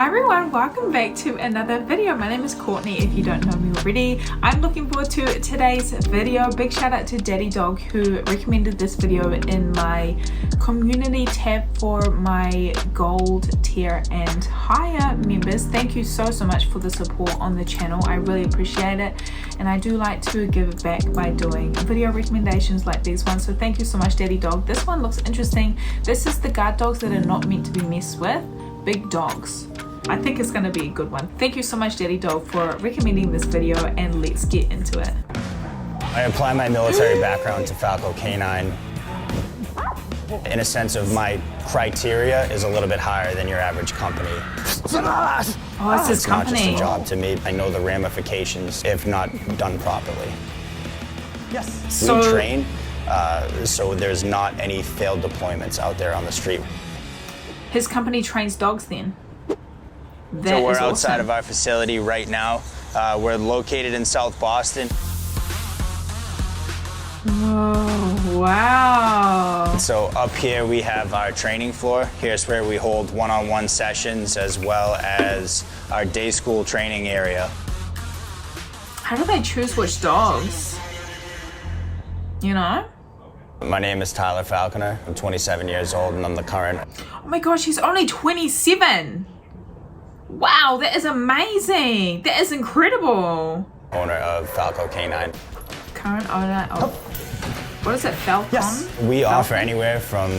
Hi everyone, welcome back to another video. My name is Courtney if you don't know me already. I'm looking forward to today's video. Big shout out to Daddy Dog who recommended this video in my community tab for my gold tier and higher members. Thank you so much for the support on the channel. I really appreciate it, and I do like to give back by doing video recommendations like these ones, so thank you so much, Daddy Dog. This one looks interesting. This is the guard dogs that are not meant to be messed with. Big dogs. I think it's going to be a good one. Thank you so much, Daddy Dog, for recommending this video, and let's get into it. I apply my military background to Falco Canine. In a sense of my criteria is a little bit higher than your average company. Oh, it's his company. Not just a job to me. I know the ramifications if not done properly. Yes. We train, so there's not any failed deployments out there on the street. His company trains dogs then? So we're outside of our facility right now. We're located in South Boston. Oh, wow. So up here we have our training floor. Here's where we hold one-on-one sessions as well as our day school training area. How do they choose which dogs? You know? My name is Tyler Falconer. I'm 27 years old and I'm the current. Oh my gosh, he's only 27. Wow, that is amazing. That is incredible. Owner of Falco Canine. Current owner of, what is it, Falcon? Yes. We offer anywhere from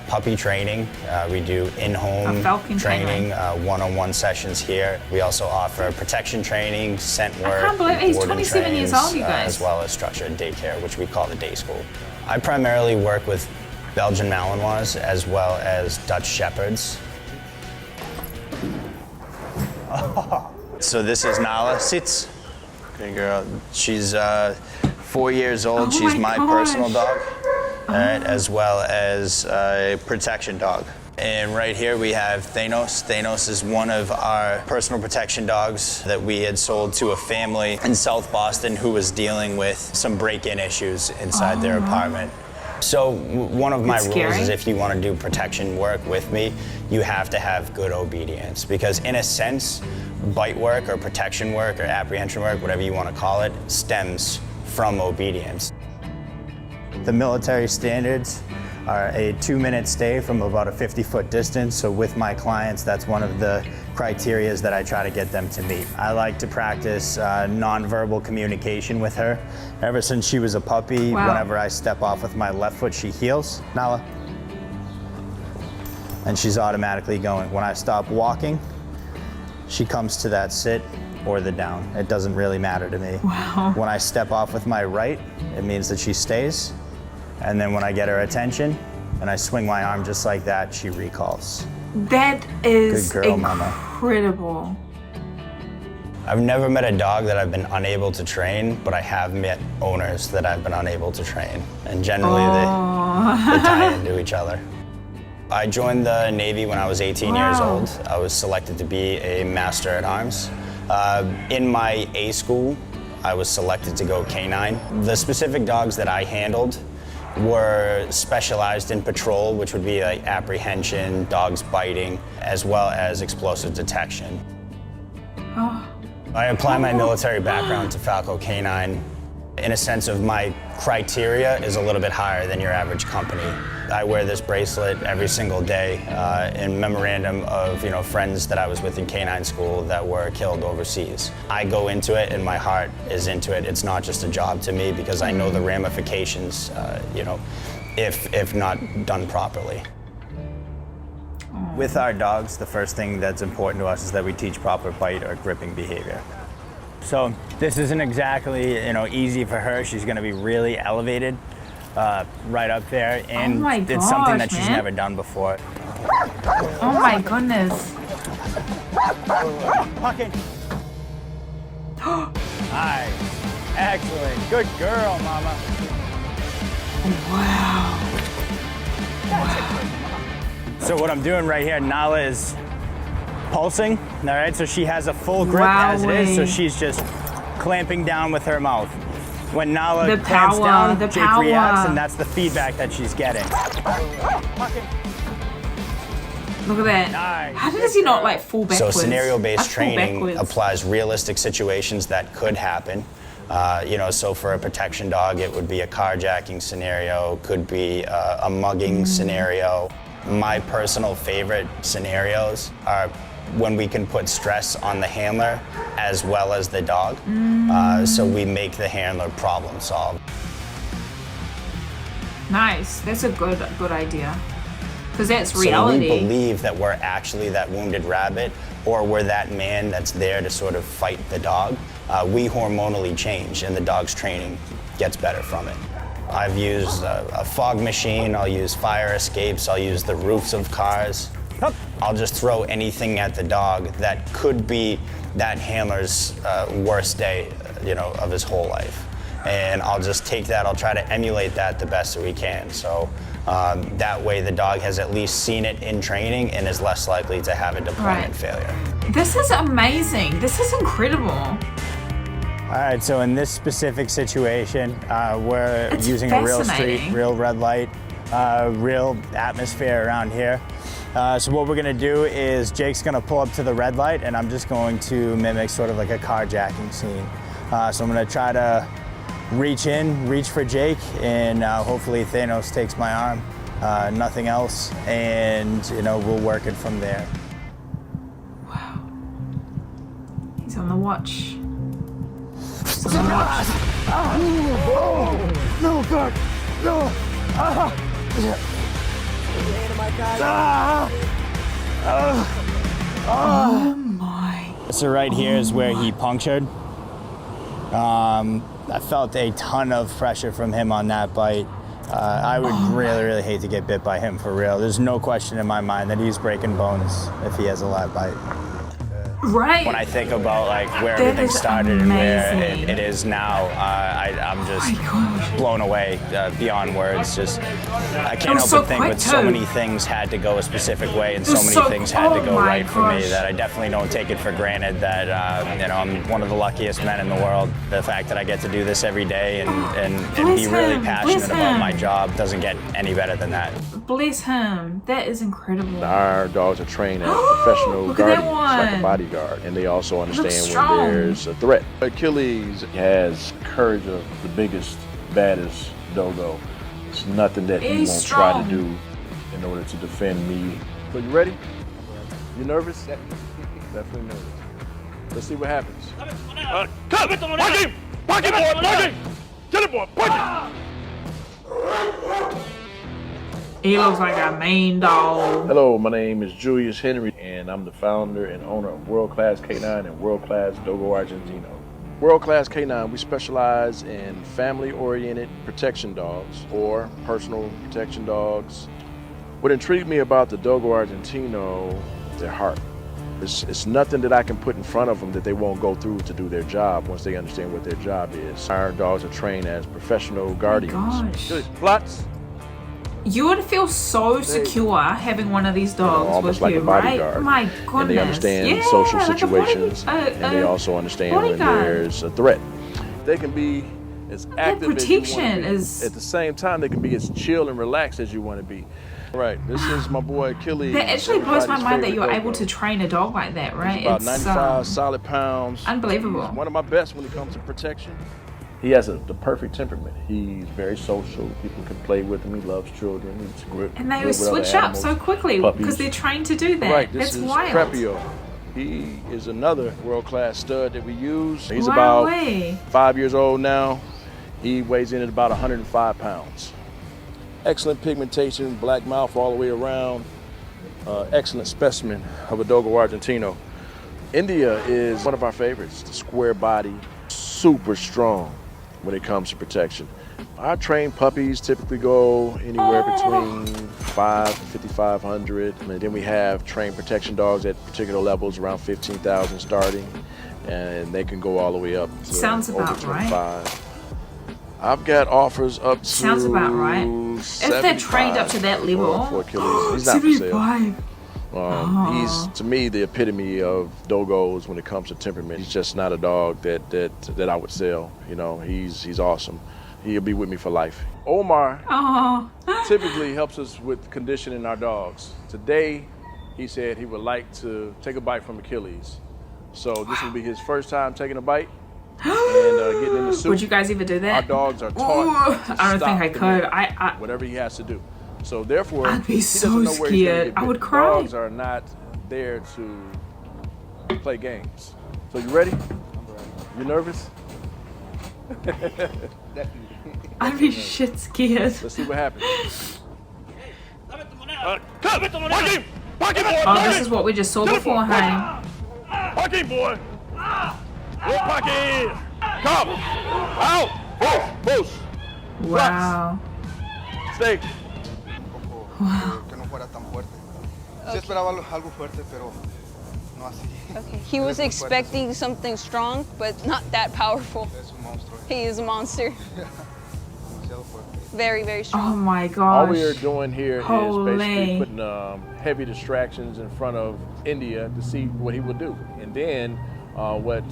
puppy training. We do in-home training, one-on-one sessions here. We also offer protection training, scent work. I can't believe he's 27 years old, you guys. As well as structured daycare, which we call the day school. I primarily work with Belgian Malinois as well as Dutch Shepherds. So this is Nala. Sits. Good girl. She's 4 years old. Oh She's my personal dog, Oh. as well as a protection dog. And right here we have Thanos. Thanos is one of our personal protection dogs that we had sold to a family in South Boston who was dealing with some break-in issues inside their apartment. So one of my rules is if you want to do protection work with me, you have to have good obedience, because in a sense, bite work or protection work or apprehension work, whatever you want to call it, stems from obedience. The military standards are a 2-minute stay from about a 50-foot distance. So with my clients, that's one of the criterias that I try to get them to meet. I like to practice nonverbal communication with her. Ever since she was a puppy, whenever I step off with my left foot, she heels. Nala. And she's automatically going. When I stop walking, she comes to that sit or the down. It doesn't really matter to me. Wow. When I step off with my right, it means that she stays. And then when I get her attention and I swing my arm just like that, she recalls. That is Good girl, incredible. Mama. I've never met a dog that I've been unable to train, but I have met owners that I've been unable to train. And generally they tie into each other. I joined the Navy when I was 18 years old. I was selected to be a Master at Arms. In my A school, I was selected to go canine. The specific dogs that I handled were specialized in patrol, which would be like apprehension, dogs biting, as well as explosive detection. I apply my military background to Falco Canine. In a sense of my criteria is a little bit higher than your average company. I wear this bracelet every single day in memorandum of friends that I was with in canine school that were killed overseas. I go into it and my heart is into it. It's not just a job to me because I know the ramifications, if not done properly. With our dogs, the first thing that's important to us is that we teach proper bite or gripping behavior. So this isn't exactly easy for her. She's going to be really elevated right up there, and it's something that she's never done before. Oh my goodness. Pucking. Nice. Excellent. Good girl, Mama. Wow. So what I'm doing right here, Nala is pulsing, all right? So she has a full grip as it is, so she's just clamping down with her mouth. When Nala clamps down, Jake reacts, and that's the feedback that she's getting. Look at that. Nice. How does he not like fall So backwards? scenario-based I fall training backwards. applies realistic situations that could happen. You know, so for a protection dog, it would be a carjacking scenario, could be a mugging scenario. My personal favorite scenarios are when we can put stress on the handler as well as the dog. So we make the handler problem solve. Nice. That's a good idea. Because that's So when reality. we believe that we're actually that wounded rabbit, or we're that man that's there to sort of fight the dog, we hormonally change and the dog's training gets better from it. I've used a fog machine, I'll use fire escapes, I'll use the roofs of cars. I'll just throw anything at the dog that could be that handler's worst day, you know, of his whole life. And I'll just take that, I'll try to emulate that the best that we can. So that way the dog has at least seen it in training and is less likely to have a deployment failure. This is amazing. This is incredible. All right, so in this specific situation, we're It's using a real street, fascinating. real red light, real atmosphere around here. So what we're gonna do is Jake's gonna pull up to the red light and I'm just going to mimic sort of like a carjacking scene. So I'm gonna try to reach for Jake, and hopefully Thanos takes my arm, nothing else, and you know, we'll work it from there. Wow. He's on the watch. He's on the watch. No, God, no! Oh my. So right here is where he punctured. I felt a ton of pressure from him on that bite. I would really hate to get bit by him for real. There's no question in my mind that he's breaking bones if he has a live bite. Right. When I think about like where That everything is started and where amazing. it is now, I'm just my gosh. blown away beyond words. Just I can't was help so but think, quick, but so too. many things had to go a specific way, and It was so many so- things had to oh go my right for me gosh. that I definitely don't take it for granted. That you know, I'm one of the luckiest men in the world. The fact that I get to do this every day and be Bless really him, passionate bless about him. my job doesn't get any better than that. Bless him. That is incredible. Our dogs are trained as professional Look at that guardians, like one. a bodyguard, and they also understand when strong. there's a threat. Achilles has courage of the biggest, baddest dogo. It's nothing that he He's won't try strong. to do in order to defend me. So you ready? You nervous? Definitely nervous. Let's see what happens. Punch him! Punch him, boy! Punch him! Tell him, boy! Punch him! He looks like a mean dog. Hello, my name is Julius Henry, and I'm the founder and owner of World Class K9 and World Class Dogo Argentino. World Class K9, we specialize in family-oriented protection dogs or personal protection dogs. What intrigued me about the Dogo Argentino is their heart. It's nothing that I can put in front of them that they won't go through to do their job once they understand what their job is. Our dogs are trained as professional guardians. gosh. Julius, Flats. You would feel so secure having one of these dogs almost with like you, a bodyguard. right? My goodness. And they understand yeah, social like a situations, body- and they also understand when bodyguard. there's a threat. They can be as active as you want protection to be. is- At the same time, they can be as chill and relaxed as you want to be. Right, this is my boy Achilles. That actually blows my everybody's mind that favorite you're able dogo. to train a dog like that, right? He's about It's 95 solid pounds. unbelievable. He's one of my best when it comes to protection. He has the perfect temperament. He's very social. People can play with him. He loves children. He's good. and they good will with other switch up animals, so quickly puppies. because they're trained to do that. Right, this That's is wild. Prepio. He is another world-class stud that we use. He's about Wowee. 5 years old now. He weighs in at about 105 pounds. Excellent pigmentation, black mouth all the way around. Excellent specimen of a Dogo Argentino. India is one of our favorites. The square body, super strong when it comes to protection. Our trained puppies typically go anywhere between 5 to 5,500. And then we have trained protection dogs at particular levels around 15,000 starting. And they can go all the way up to Sounds over about right. 25. I've got offers up to Sounds about right. If they're trained up to that level. for Achilles. He's not for sale. 75. He's, to me, the epitome of dogos when it comes to temperament. He's just not a dog that I would sell. You know, he's awesome. He'll be with me for life. Omar Oh. typically helps us with conditioning our dogs. Today, he said he would like to take a bite from Achilles. So this will be his first time taking a bite and getting in the suit. Would you guys even do that? Our dogs are taught to I don't think I could. whatever he has to do. So therefore, I'd be he so doesn't know where he's gonna scared. get I bit. would cry. Dogs are not there to play games. So you ready? You nervous? I'd be shit scared. Let's see what happens. Oh, this is what we just saw before, hey? Parking, boy! Go parking! Come! Out! Push! Wow. Stay! Wow. Que no fuera tan fuerte. Sí esperaba algo fuerte, pero no así. Okay. He was expecting something strong, but not that powerful. Es un monstruo. He is a monster. Demasiado fuerte. Very, very Oh strong. my All we are gosh. doing here Holy. is basically putting heavy distractions in front of India to see what he will do. And then what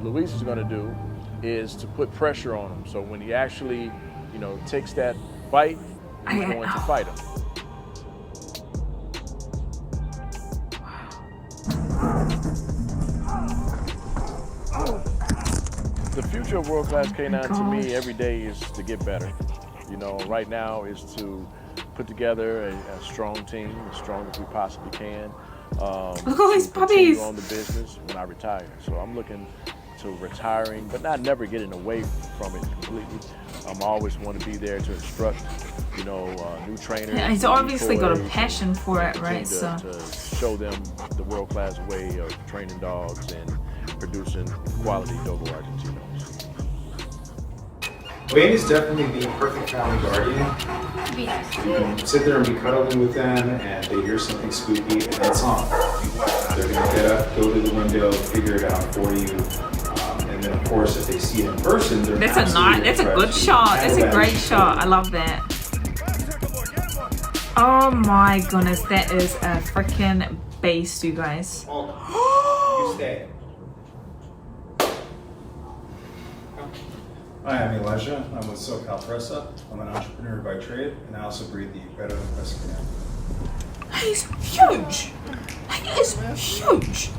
Luis is going to do is to put pressure on him. So when he actually, takes that bite, he's going to fight him. The future of world-class canine to me every day is to get better. Right now is to put together a strong team, as strong as we possibly can. Look at all these to continue puppies. on the business when I retire. So I'm looking to retiring, but not never getting away from it completely. I'm always want to be there to instruct, new trainers. Yeah, he's new obviously got a toys, passion for it, continue right? to show them the world-class way of training dogs and producing quality Dogo Argentinos. Wayne is definitely the perfect family guardian. You can sit there and be cuddling with them, and they hear something spooky, and it's on. They're going to get up, go to the window, figure it out for you. And then, of course, if they see it in person, they're That's a good shot. That's a great shot. I love that. Oh my goodness, that is a freaking beast, you guys. You stay. Hi, I'm Elijah. I'm with SoCal Pressa. I'm an entrepreneur by trade, and I also breed the better than Pressa Canal. He's huge. He is huge.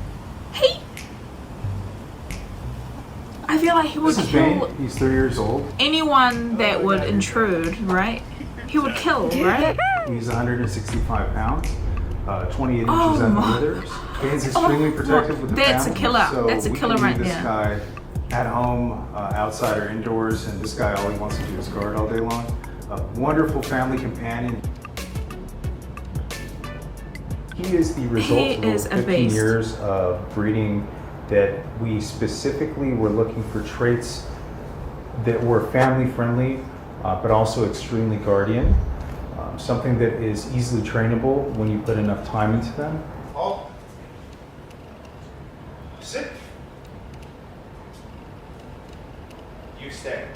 I feel like he would This is kill Bane. He's 3 years old. anyone that would intrude, right? He would kill, right? He's 165 pounds, 28 Oh inches at my the withers. Bane's extremely protective with the That's a family, killer. so That's a we killer can right leave this there. guy at home, outside or indoors, and this guy, all he wants to do is guard all day long. A wonderful family companion. He is the result of is a 15 beast. years of breeding that we specifically were looking for traits that were family friendly, but also extremely guardian. Something that is easily trainable when you put enough time into them. Oh. Sit. You stay.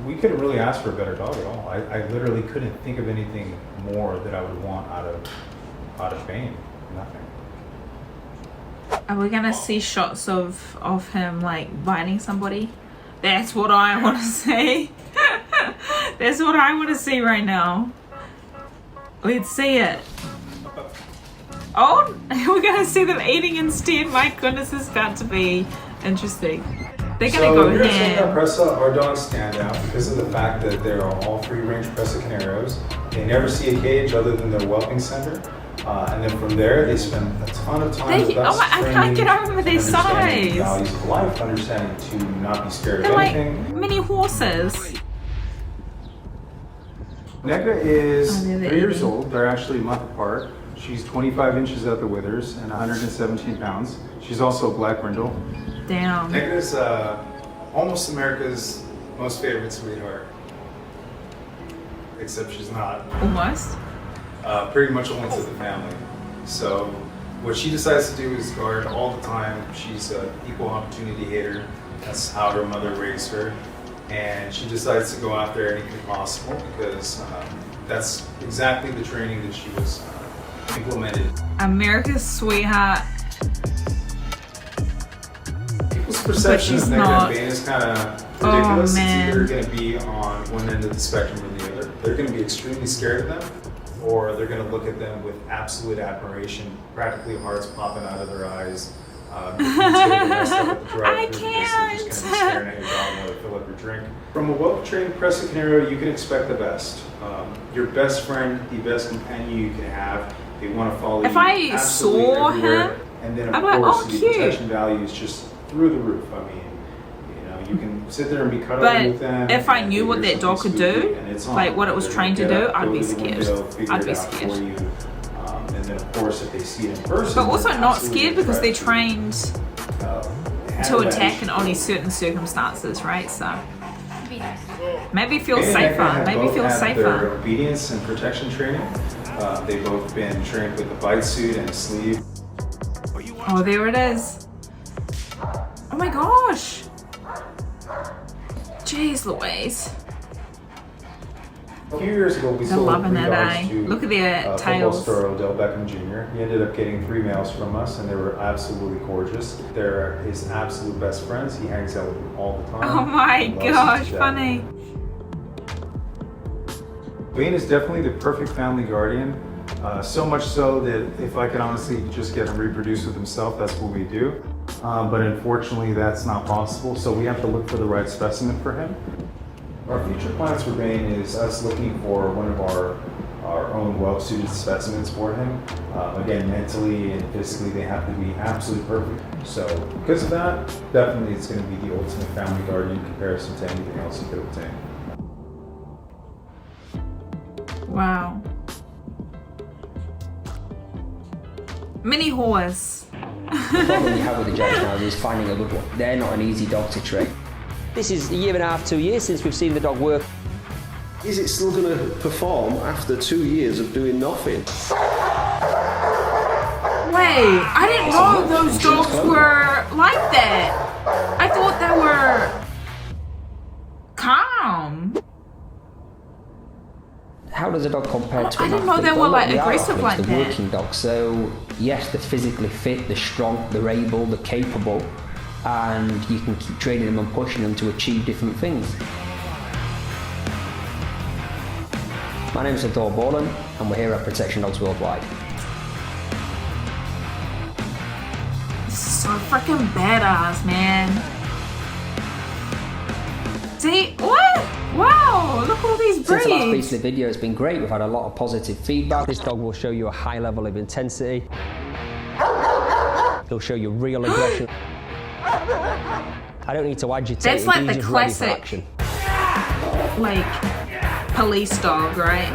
We couldn't really ask for a better dog at all. I literally couldn't think of anything more that I would want out of Bane. Nothing. Are we gonna see shots of him like biting somebody? That's what I want to see. That's what I want to see right now. Let's see it. Oh, we're gonna see them eating instead. My goodness, this got to be interesting. They're gonna go here at ham. SoCal Pressa, our dogs stand out because of the fact that they are all free-range Pressa Canaros. They never see a cage other than their whelping center. And then from there, they spend a ton of time with us, I can't training, get over their understanding the size. values of life, understanding to not be scared They're of like anything. mini horses. Negda is Oh, they're 3 years eating. old. They're actually a month apart. She's 25 inches at the withers and 117 pounds. She's also a black brindle. Damn. Negda's almost America's most favorite sweetheart. Except she's not. Almost. Pretty much only to the family. So what she decides to do is guard all the time. She's an equal opportunity hater. That's how her mother raised her. And she decides to go after anything possible because that's exactly the training that she was implemented. America's sweetheart. People's perception she's of Negda not. and Bane is kind of ridiculous. man. It's either going to be on one end of the spectrum or the other. They're going to be extremely scared of them, or they're going to look at them with absolute admiration, practically hearts popping out of their eyes. I can't. Just kind of staring at your dog while they fill up your drink. From a well-trained Presa Canero, you can expect the best. Your best friend, the best companion you can have. They want to follow you. If I saw him, and then of I'm like, course oh, the cute. protection value is just through the roof. I mean, you know, you can sit there and be cuddling but with them. if I knew what that dog could do, like what it was trained to do, I'd be scared. I'd be scared. And then of course if they see it in person, But also then not absolutely scared because they're attracted. trained to Handle that attack in issue. only certain circumstances, right? So maybe feel Dana and Ekman safer. have Maybe both feel had Their safer. obedience and protection training. They've both been trained with a bite suit and a sleeve. Oh, there it is. Oh my gosh. Jeez Louise. A few years ago, we They're sold loving 3 it, dogs eh? to Look at their football tails. star Odell Beckham Jr. He ended up getting 3 males from us, and they were absolutely gorgeous. They're his absolute best friends. He hangs out with them all the time. Oh my He loves them gosh, to death. funny. Wayne is definitely the perfect family guardian. So much so that if I could honestly just get him reproduce with himself, that's what we do. But unfortunately, that's not possible. So we have to look for the right specimen for him. Our future plans for Wayne is us looking for one of our own well-suited specimens for him. Again, mentally and physically, they have to be absolutely perfect. So because of that, definitely it's going to be the ultimate family guardian in comparison to anything else you could obtain. Wow. Mini horse. The problem you have with the Jack now is finding a good one. They're not an easy dog to train. This is 1.5 to 2 years since we've seen the dog work. Is it still going to perform after 2 years of doing nothing? Wait, I didn't know those dogs were like that. I thought they were calm. How does a dog compare to I an didn't know athlete? they were Well, like they are aggressive athletes, like they're that. working dogs, so yes, they're physically fit, they're strong, they're able, they're capable, and you can keep training them and pushing them to achieve different things. My name is Adore Boland, and we're here at Protection Dogs Worldwide. This is so freaking badass, man. See, what? Wow, look at all these Since the last piece breeds. of the video, it's been great. We've had a lot of positive feedback. This dog will show you a high level of intensity. He'll show you real aggression. I don't need to agitate. That's like He's the just ready for classic, action. like, police dog, right?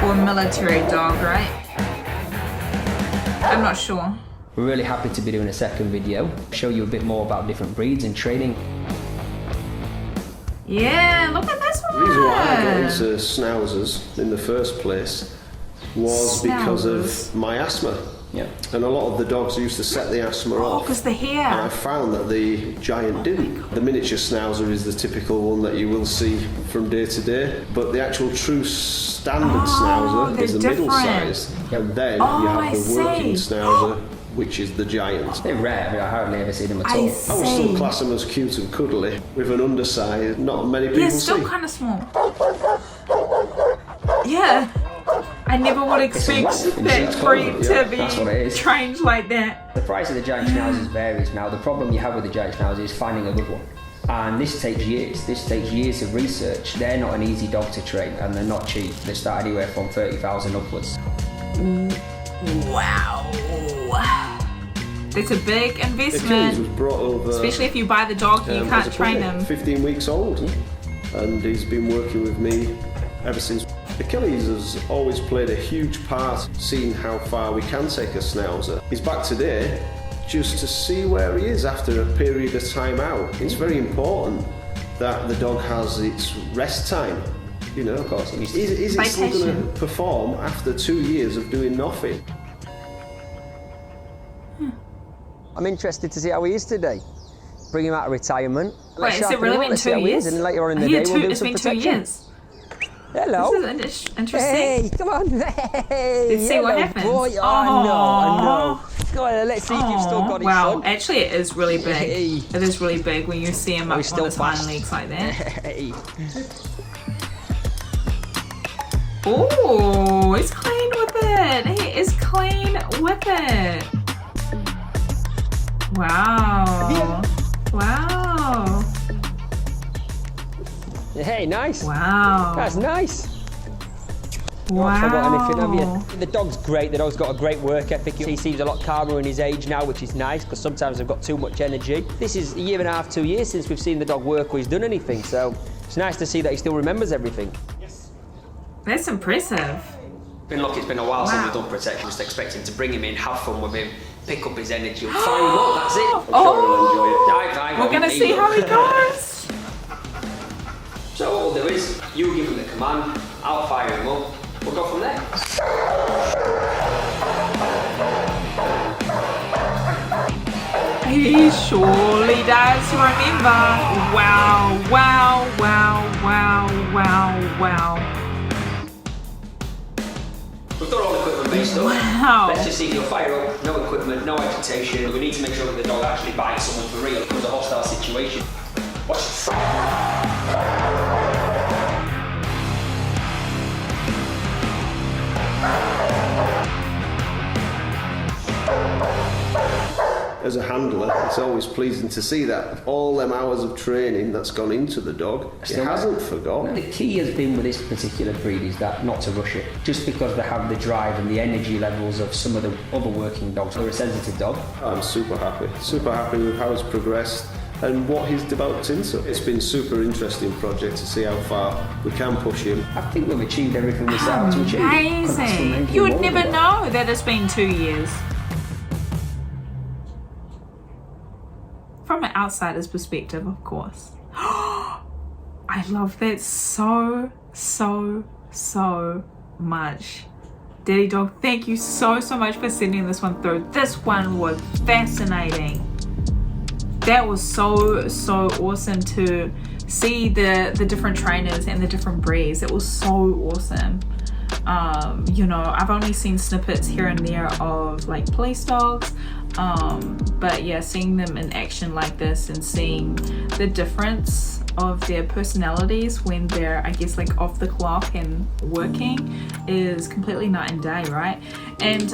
Or military dog, right? I'm not sure. We're really happy to be doing a second video, show you a bit more about different breeds and training. Yeah, look at this The reason why I got one. into schnauzers in the first place was because Schnauzers. of my asthma. Yeah. And a lot of the dogs used to set the asthma Oh, off. because the And I hair. found that the giant didn't. The miniature schnauzer is the typical one that you will see from day to day, but the actual true standard schnauzer they're is the middle different. size. And then Oh, you I have the working see. schnauzer, which is the giant. They're rare, but I hardly ever see them at I all. I would still see. class them as cute and cuddly, with an underside not many people Yeah, still see. kind of small. Yeah. I never would expect what? that It's breed called, to yeah, that's what it be is. trained like that. The price of the giant schnauzers varies. Now, the problem you have with the giant schnauzer is finding a good one. And this takes years. This takes years of research. They're not an easy dog to train, and they're not cheap. They start anywhere from 30,000 upwards. Wow. It's a big Achilles was investment. brought over, Especially if you buy the dog and you as can't a train puppy, him. 15 weeks old, and he's been working with me ever since. Achilles has always played a huge part seeing how far we can take a schnauzer. He's back today just to see where he is after a period of time out. It's very important that the dog has its rest time. You know, of course. Is it still going Vacation. to perform after 2 years of doing nothing? I'm interested to see how he is today. Bring him out of retirement. Wait, has it sharpen really him up, been let's see 2 how he years? is, and later on in the Yeah, day, we'll do it's some been 2 protection. years. Hello. This is interesting. Hey, come on. Hey, Let's see what hello, happens. boy. Oh, Aw. no. Go on, let's see if you've still got it, Wow, son. actually it is really big. Hey. It is really big when you see him up he's on still his hind fast. legs like that. Hey. Oh, he's clean with it. He is clean with it. Wow. Wow. Hey, nice. Wow. That's nice. You Wow. haven't forgot anything, have you? The dog's great. The dog's got a great work ethic. He seems a lot calmer in his age now, which is nice, because sometimes they've got too much energy. This is a year and a half, 2 years since we've seen the dog work or he's done anything, so it's nice to see that he still remembers everything. Yes. That's impressive. Look, it's been a while since we've done protection. Just expecting to bring him in, have fun with him, pick up his energy, and fire him up. That's it. I'm sure he'll enjoy it. We're gonna see how he goes. So what we'll do is, you give him the command, I'll fire him up. We'll go from there. He surely does remember. Wow, wow, wow, wow, wow, wow. We've done all the equipment based stuff. Wow. Let's just see if he'll fire up. No equipment, no agitation. We need to make sure that the dog actually bites someone for real. It becomes a hostile situation. Watch this. As a handler, it's always pleasing to see that all them hours of training that's gone into the dog, it hasn't forgotten. The key has been with this particular breed is that not to rush it. Just because they have the drive and the energy levels of some of the other working dogs. They're a sensitive dog. I'm super happy with how it's progressed and what he's developed into. It's been a super interesting project to see how far we can push him. I think we've achieved everything we set out to achieve. Amazing. You would never know that it's been 2 years. From an outsider's perspective, of course. I love that so much. Daddy Dog, thank you so much for sending this one through. This one was fascinating. That was so awesome to see the different trainers and the different breeds. It was so awesome. You know, I've only seen snippets here and there of like police dogs, but yeah, seeing them in action like this and seeing the difference of their personalities when they're, I guess, like off the clock and working is completely night and day, right? And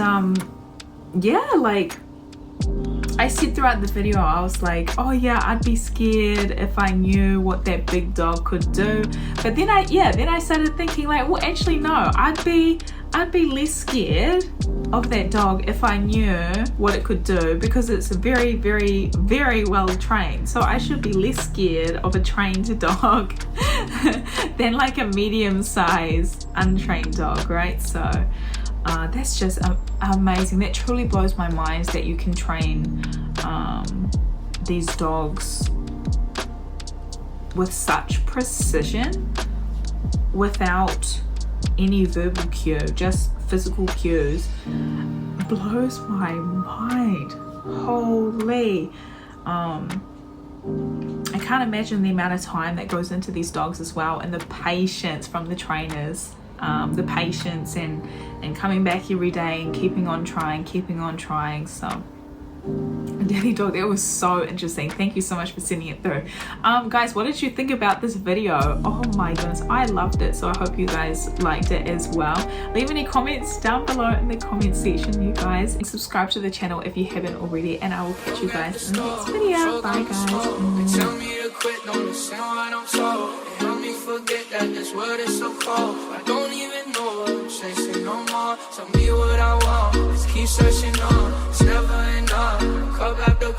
yeah, like I said throughout the video, I was like, oh yeah, I'd be scared if I knew what that big dog could do. But then I started thinking like, well, actually no, I'd be less scared of that dog if I knew what it could do, because it's very well trained. So I should be less scared of a trained dog than like a medium-sized untrained dog, right? So that's just amazing. That truly blows my mind that you can train these dogs with such precision without any verbal cue, just physical cues. Blows my mind. Holy. I can't imagine the amount of time that goes into these dogs as well, and the patience from the trainers. The patience and coming back every day and keeping on trying. So Daddy Dog, that was so interesting. Thank you so much for sending it through. Guys, what did you think about this video? Oh my goodness, I loved it. So I hope you guys liked it as well. Leave any comments down below in the comment section, you guys, and subscribe to the channel if you haven't already, and I will catch you guys in the next video. Bye guys. Tell me to quit, don't listen what I'm told. Help me forget that this world is so cold. I don't even know what I'm chasing no more. Tell me what I want, let's keep searching on. It's never enough, cup after